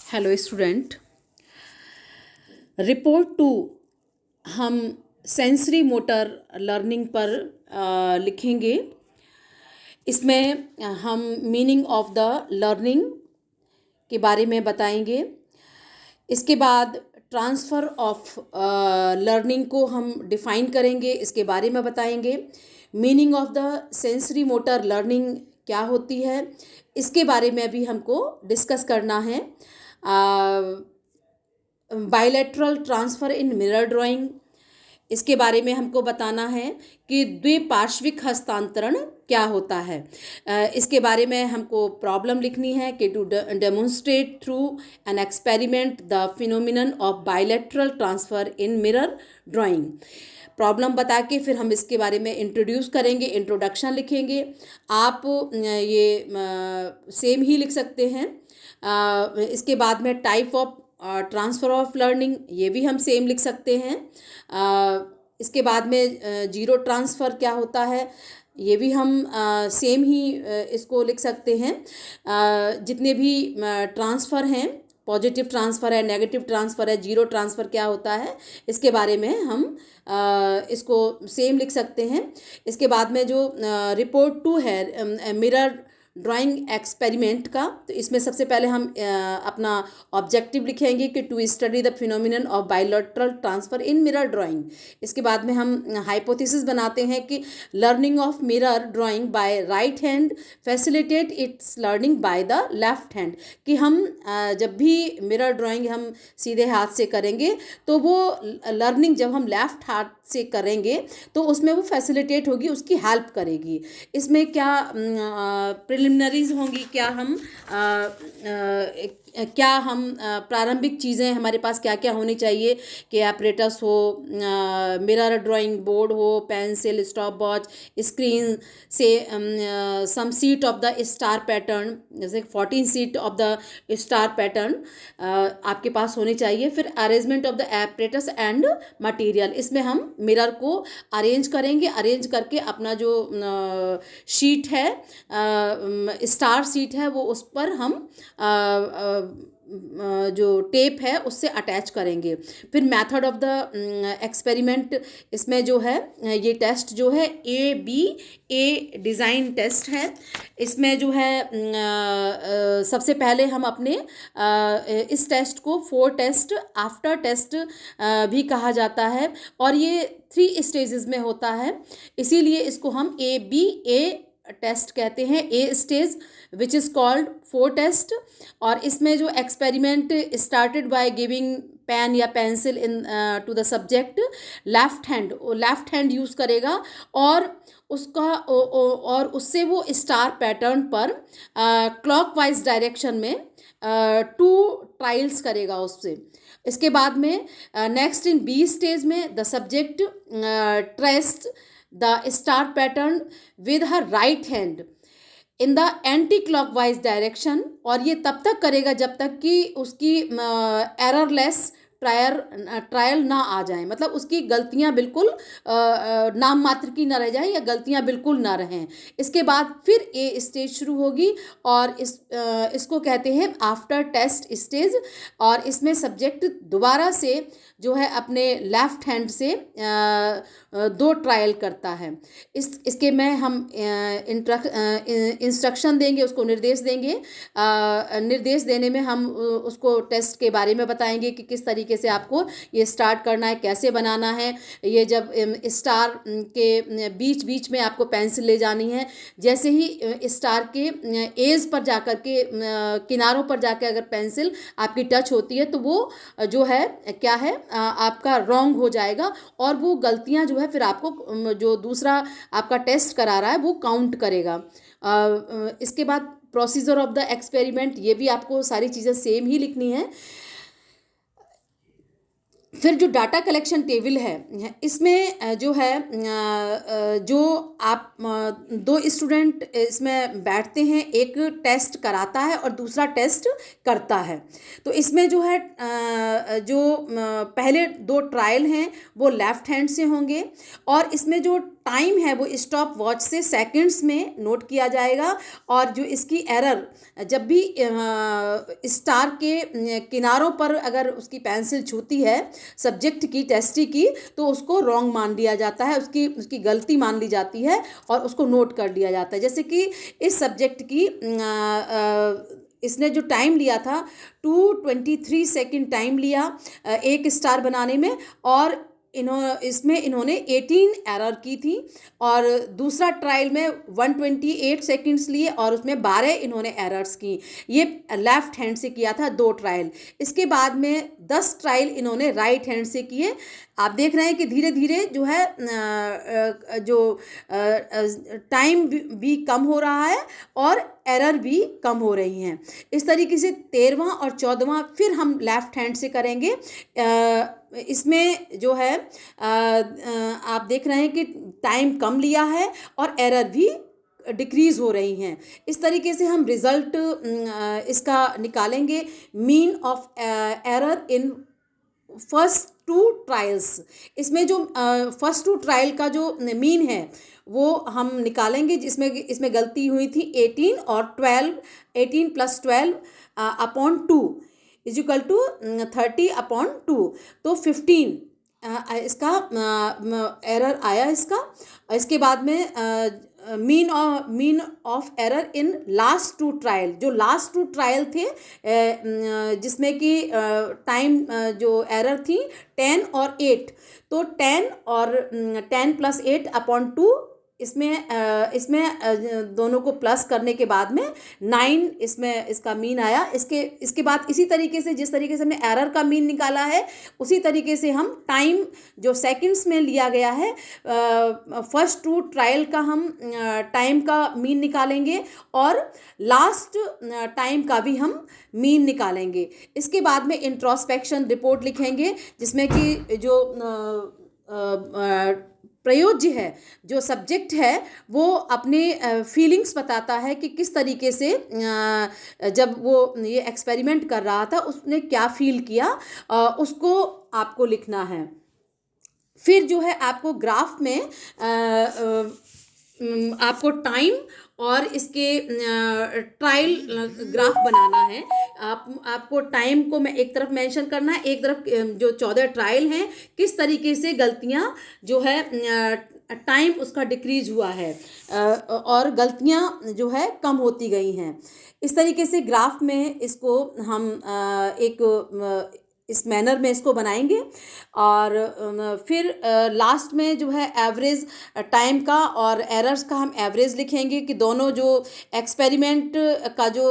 Hello student. Report to हम sensory motor learning पर लिखेंगे। इसमें हम मीनिंग ऑफ द लर्निंग के बारे में बताएंगे। इसके बाद ट्रांसफ़र ऑफ लर्निंग को हम डिफ़ाइन करेंगे, इसके बारे में बताएंगे। Meaning of the sensory motor learning क्या होती है, इसके बारे में भी हमको डिस्कस करना है। Bilateral transfer in mirror drawing, इसके बारे में हमको बताना है कि द्विपार्श्विक हस्तांतरण क्या होता है। इसके बारे में हमको प्रॉब्लम लिखनी है कि to demonstrate through an experiment the phenomenon of bilateral transfer in mirror drawing. Problem बता के फिर हम इसके बारे में इंट्रोड्यूस करेंगे, इंट्रोडक्शन लिखेंगे। आप ये सेम ही लिख सकते हैं। इसके बाद में type of transfer of learning, ये भी हम सेम लिख सकते हैं। इसके बाद में जीरो ट्रांसफ़र क्या होता है, ये भी हम सेम ही इसको लिख सकते हैं। जितने भी ट्रांसफ़र हैं, पॉजिटिव ट्रांसफ़र है, नेगेटिव ट्रांसफ़र है, जीरो ट्रांसफ़र क्या होता है, इसके बारे में हम इसको सेम लिख सकते हैं। इसके बाद में जो रिपोर्ट टू है मिरर ड्राइंग एक्सपेरिमेंट का, तो इसमें सबसे पहले हम अपना ऑब्जेक्टिव लिखेंगे कि to study the phenomenon of bilateral transfer in mirror drawing. इसके बाद में हम हाइपोथेसिस बनाते हैं कि learning of mirror drawing by right hand facilitate its learning by the left hand, कि हम जब भी मिरर ड्राइंग हम सीधे हाथ से करेंगे तो वो लर्निंग जब हम लेफ्ट हाथ से करेंगे तो उसमें वो फैसिलिटेट होगी, उसकी हेल्प करेगी। इसमें क्या प्रिलिमिनरीज होंगी, क्या हम प्रारंभिक चीज़ें हमारे पास क्या क्या होनी चाहिए कि ऑपरेटर्स हो, मिरर ड्राइंग बोर्ड हो, पेंसिल, स्टॉप वॉच, स्क्रीन से some sheet of the star pattern, जैसे 14 sheet of the star pattern आपके पास होनी चाहिए। फिर arrangement of the operators and material, इसमें हम मिरर को अरेंज करेंगे। अरेंज करके अपना जो शीट है, स्टार शीट है, वो उस पर हम जो टेप है उससे अटैच करेंगे। फिर मेथड ऑफ द एक्सपेरिमेंट, इसमें जो है ये टेस्ट जो है ए डिज़ाइन टेस्ट है। इसमें जो है सबसे पहले हम अपने इस टेस्ट को 4 टेस्ट आफ्टर टेस्ट भी कहा जाता है, और ये 3 स्टेजेस में होता है, इसीलिए इसको हम ए टेस्ट कहते हैं। A stage which is called 4 test. और इसमें जो experiment started by giving pen या pencil into the subject, left hand use करेगा, और उससे वो स्टार पैटर्न पर क्लॉकवाइज डायरेक्शन में 2 ट्रायल्स करेगा उससे। इसके बाद में नेक्स्ट इन बी स्टेज में the subject traced the star pattern with her right hand in the anti clockwise direction, और ये तब तक करेगा जब तक कि उसकी एररलेस ट्रायल ना आ जाए, मतलब उसकी गलतियां बिल्कुल नाम मात्र की ना रह जाए या गलतियां बिल्कुल ना रहें। इसके बाद फिर ए स्टेज शुरू होगी, और इसको कहते हैं आफ्टर टेस्ट स्टेज। और इसमें सब्जेक्ट दोबारा से जो है अपने लेफ्ट हैंड से 2 ट्रायल करता है। इसके में हम इंस्ट्रक्शन देंगे, उसको निर्देश देंगे। निर्देश देने में हम उसको टेस्ट के बारे में बताएंगे कि किस तरीके से आपको ये स्टार्ट करना है, कैसे बनाना है। ये जब स्टार के बीच बीच में आपको पेंसिल ले जानी है, जैसे ही स्टार के एज पर जाकर के किनारों पर जाकर अगर पेंसिल आपकी टच होती है तो वो जो है क्या है आपका रॉन्ग हो जाएगा, और वो गलतियां जो है फिर आपको जो दूसरा आपका टेस्ट करा रहा है वो काउंट करेगा। इसके बाद प्रोसीजर ऑफ द एक्सपेरिमेंट, ये भी आपको सारी चीज़ें सेम ही लिखनी है। फिर जो डाटा कलेक्शन टेबल है, इसमें जो है जो आप 2 स्टूडेंट इसमें बैठते हैं, एक टेस्ट कराता है और दूसरा टेस्ट करता है। तो इसमें जो है जो पहले 2 ट्रायल हैं वो लेफ्ट हैंड से होंगे, और इसमें जो टाइम है वो स्टॉप वॉच से सेकंड्स में नोट किया जाएगा, और जो इसकी एरर जब भी स्टार के किनारों पर अगर उसकी पेंसिल छूती है सब्जेक्ट की, टेस्टी की, तो उसको रॉन्ग मान लिया जाता है, उसकी उसकी गलती मान ली जाती है और उसको नोट कर लिया जाता है। जैसे कि इस सब्जेक्ट की इसने जो टाइम लिया था 2:23 टाइम लिया एक स्टार बनाने में, और इन्होंने 18 एरर की थी, और दूसरा ट्रायल में 128 सेकंड्स लिए और उसमें 12 इन्होंने एरर्स की। ये लेफ्ट हैंड से किया था 2 ट्रायल। इसके बाद में 10 ट्रायल इन्होंने राइट हैंड से किए। आप देख रहे हैं कि धीरे धीरे जो है जो टाइम भी कम हो रहा है और एरर भी कम हो रही हैं। इस तरीके से 13वां और 14वां फिर हम लेफ्ट हैंड से करेंगे। इसमें जो है आप देख रहे हैं कि टाइम कम लिया है और एरर भी डिक्रीज़ हो रही हैं। इस तरीके से हम रिज़ल्ट इसका निकालेंगे, mean of error in first 2 trials. इसमें जो फर्स्ट 2 ट्रायल का जो मीन है वो हम निकालेंगे, जिसमें इसमें गलती हुई थी 18 और 12, 18 + 12 अपॉन 2 = 30/2, तो 15 इसका एरर आया इसका। इसके बाद में mean of error in last 2 trial, जो लास्ट 2 ट्रायल थे जिसमें कि टाइम जो एरर थी 10 और 8, तो 10 और 10 + 8 अपॉन 2, इसमें दोनों को प्लस करने के बाद में 9 इसमें इसका मीन आया। इसके बाद इसी तरीके से जिस तरीके से हमने एरर का मीन निकाला है उसी तरीके से हम टाइम जो सेकंड्स में लिया गया है फर्स्ट 2 ट्रायल का हम टाइम का मीन निकालेंगे और लास्ट टाइम का भी हम मीन निकालेंगे। इसके बाद में इंट्रोस्पेक्शन रिपोर्ट लिखेंगे, जिसमें कि जो प्रयोज्य है, जो सब्जेक्ट है, वो अपने फीलिंग्स बताता है कि किस तरीके से जब वो ये एक्सपेरिमेंट कर रहा था उसने क्या फील किया, उसको आपको लिखना है। फिर जो है आपको ग्राफ में आपको टाइम और इसके ट्रायल ग्राफ बनाना है। आपको टाइम को मैं एक तरफ मेंशन करना है, एक तरफ जो 14 ट्रायल हैं किस तरीके से गलतियां जो है टाइम उसका डिक्रीज हुआ है और गलतियां जो है कम होती गई हैं। इस तरीके से ग्राफ में इसको हम एक इस मैनर में इसको बनाएंगे और फिर लास्ट में जो है एवरेज टाइम का और एरर्स का हम एवरेज लिखेंगे कि दोनों जो एक्सपेरिमेंट का जो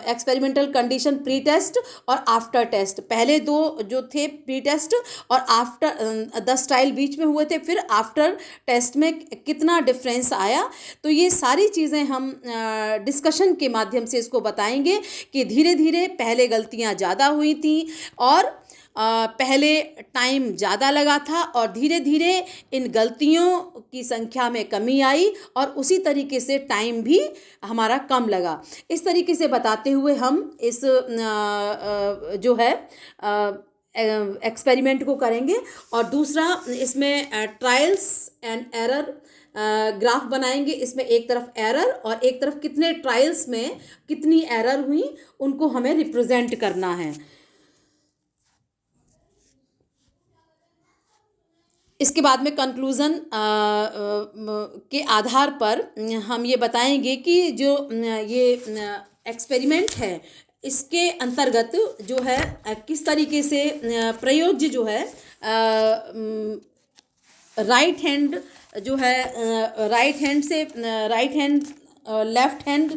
एक्सपेरिमेंटल कंडीशन प्री टेस्ट और आफ्टर टेस्ट, पहले 2 जो थे प्री टेस्ट और आफ्टर 10 ट्रायल बीच में हुए थे, फिर आफ्टर टेस्ट में कितना डिफरेंस आया। तो ये सारी चीज़ें हम डिस्कशन के माध्यम से इसको बताएंगे कि धीरे धीरे पहले गलतियाँ ज़्यादा हुई थी और पहले टाइम ज़्यादा लगा था और धीरे धीरे इन गलतियों की संख्या में कमी आई और उसी तरीके से टाइम भी हमारा कम लगा। इस तरीके से बताते हुए हम इस जो है एक्सपेरिमेंट को करेंगे। और दूसरा इसमें ट्रायल्स एंड एरर ग्राफ बनाएंगे। इसमें एक तरफ एरर और एक तरफ कितने ट्रायल्स में कितनी एरर हुई उनको हमें रिप्रेजेंट करना है। इसके बाद में कंक्लूज़न के आधार पर हम ये बताएंगे कि जो ये एक्सपेरिमेंट है इसके अंतर्गत जो है किस तरीके से प्रयोज्य जो है राइट हैंड जो है राइट हैंड लेफ्ट हैंड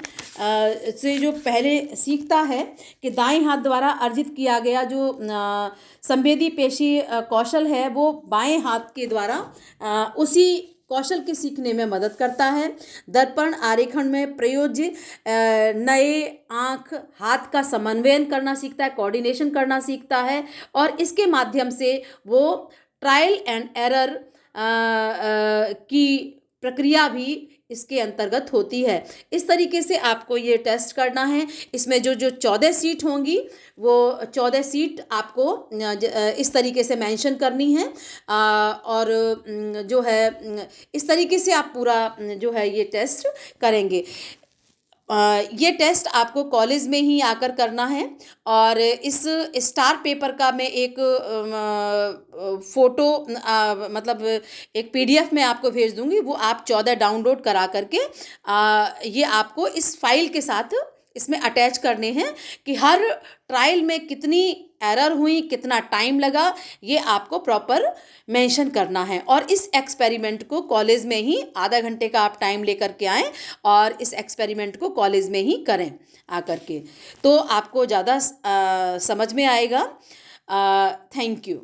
से जो पहले सीखता है कि दाएं हाथ द्वारा अर्जित किया गया जो संवेदी पेशी कौशल है वो बाएं हाथ के द्वारा उसी कौशल के सीखने में मदद करता है। दर्पण आरेखन में प्रयोज्य नए आँख हाथ का समन्वयन करना सीखता है, कोऑर्डिनेशन करना सीखता है और इसके माध्यम से वो ट्रायल एंड एरर की प्रक्रिया भी इसके अंतर्गत होती है। इस तरीके से आपको ये टेस्ट करना है। इसमें जो जो 14 सीट होंगी वो 14 सीट आपको इस तरीके से मेंशन करनी है। और जो है इस तरीके से आप पूरा जो है ये टेस्ट करेंगे। ये टेस्ट आपको कॉलेज में ही आकर करना है। और इस स्टार पेपर का मैं एक फ़ोटो मतलब एक पीडीएफ में आपको भेज दूंगी, वो आप 14 डाउनलोड करा करके ये आपको इस फाइल के साथ इसमें अटैच करने हैं कि हर ट्रायल में कितनी एरर हुई, कितना टाइम लगा, ये आपको प्रॉपर मेंशन करना है। और इस एक्सपेरिमेंट को कॉलेज में ही आधा घंटे का आप टाइम लेकर के आएँ और इस एक्सपेरिमेंट को कॉलेज में ही करें आकर के, तो आपको ज़्यादा समझ में आएगा। Thank you.